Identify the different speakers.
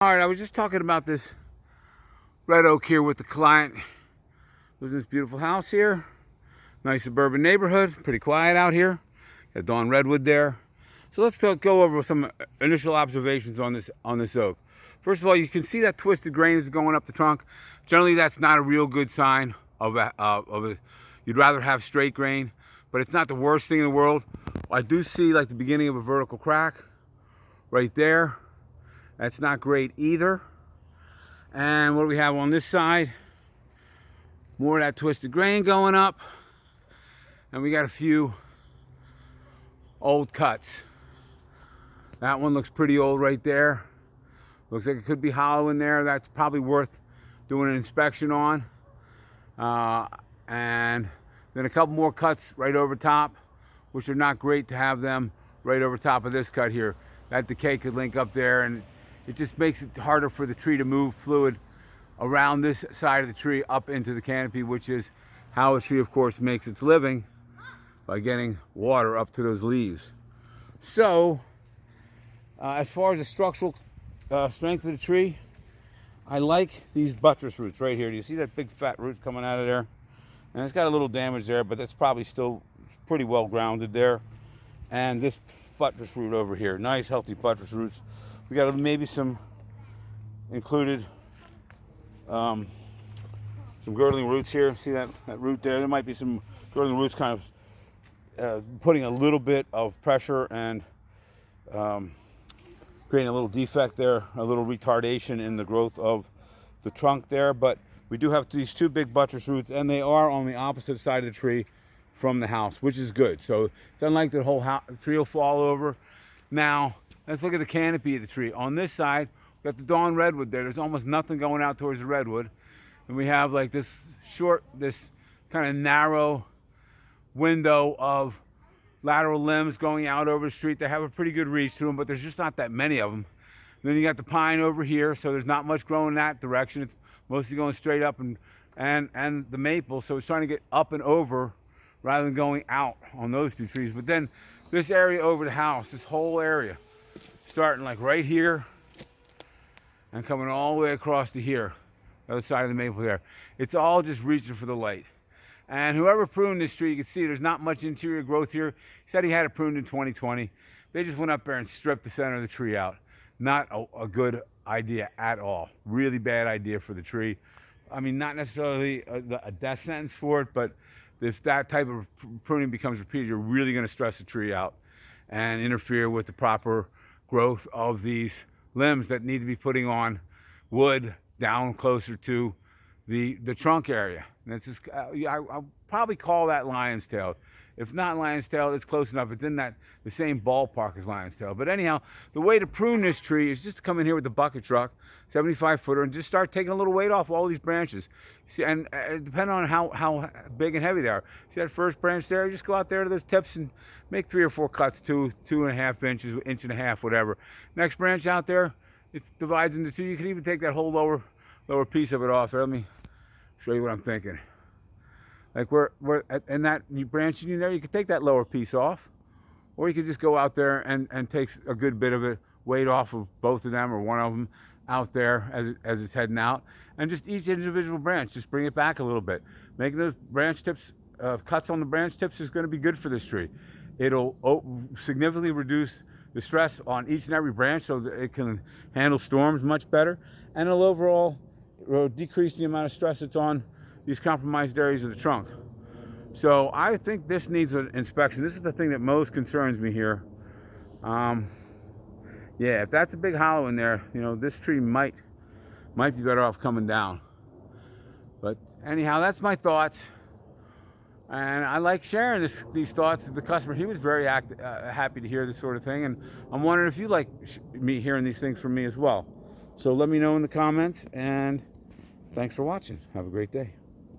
Speaker 1: All right, I was just talking about this red oak here with the client. Lives in this beautiful house here. Nice suburban neighborhood, pretty quiet out here. Got Dawn redwood there. So let's go over some initial observations on this oak. First of all, you can see that twisted grain is going up the trunk. Generally, that's not a real good sign of a. You'd rather have straight grain, but it's not the worst thing in the world. I do see like the beginning of a vertical crack right there. That's not great either. And what do we have on this side? More of that twisted grain going up. And we got a few old cuts. That one looks pretty old right there. Looks like it could be hollow in there. That's probably worth doing an inspection on. And then a couple more cuts right over top, which are not great to have them right over top of this cut here. That decay could link up there, and it just makes it harder for the tree to move fluid around this side of the tree up into the canopy, which is how a tree, of course, makes its living, by getting water up to those leaves. So, as far as the structural strength of the tree, I like these buttress roots right here. Do you see that big fat root coming out of there? And it's got a little damage there, but that's probably still pretty well grounded there. And this buttress root over here, nice healthy buttress roots. We got maybe some included some girdling roots here. See that root there? There might be some girdling roots kind of putting a little bit of pressure and creating a little defect there, a little retardation in the growth of the trunk there. But we do have these two big buttress roots, and they are on the opposite side of the tree from the house, which is good. So it's unlike the whole tree will fall over. Now, let's look at the canopy of the tree. On this side, we've got the Dawn redwood there. There's almost nothing going out towards the redwood. And we have like this kind of narrow window of lateral limbs going out over the street. They have a pretty good reach to them, but there's just not that many of them. And then you got the pine over here, so there's not much growing in that direction. It's mostly going straight up, and the maple, so it's trying to get up and over rather than going out on those two trees. But then this area over the house, this whole area, starting like right here and coming all the way across to here, the other side of the maple there. It's all just reaching for the light. And whoever pruned this tree, you can see there's not much interior growth here. He said he had it pruned in 2020. They just went up there and stripped the center of the tree out. Not a good idea at all. Really bad idea for the tree. I mean, not necessarily a death sentence for it, but if that type of pruning becomes repeated, you're really going to stress the tree out and interfere with the proper growth of these limbs that need to be putting on wood down closer to the trunk area. And it's just, I'll probably call that lion's tail. If not lion's tail, it's close enough. It's in the same ballpark as lion's tail. But anyhow, the way to prune this tree is just to come in here with the bucket truck, 75 footer, and just start taking a little weight off all these branches. See, and depending on how big and heavy they are. See that first branch there? Just go out there to those tips and make 3 or 4 cuts, 2.5 inches, inch and a half, whatever. Next branch out there, it divides into 2. You can even take that whole lower piece of it off. Let me show you what I'm thinking. Like we're in that branch in there, you can take that lower piece off, or you could just go out there and take a good bit of it, weight off of both of them or one of them out there as it's heading out, and just each individual branch, just bring it back a little bit. Making those branch tips, cuts on the branch tips is going to be good for this tree. It'll significantly reduce the stress on each and every branch so that it can handle storms much better, and it'll overall decrease the amount of stress that's on these compromised areas of the trunk. So I think this needs an inspection. This is the thing that most concerns me here. Yeah, if that's a big hollow in there, you know, this tree might be better off coming down. But anyhow, that's my thoughts. And I like sharing these thoughts with the customer. He was very happy to hear this sort of thing. And I'm wondering if you like me hearing these things from me as well. So let me know in the comments, and thanks for watching. Have a great day.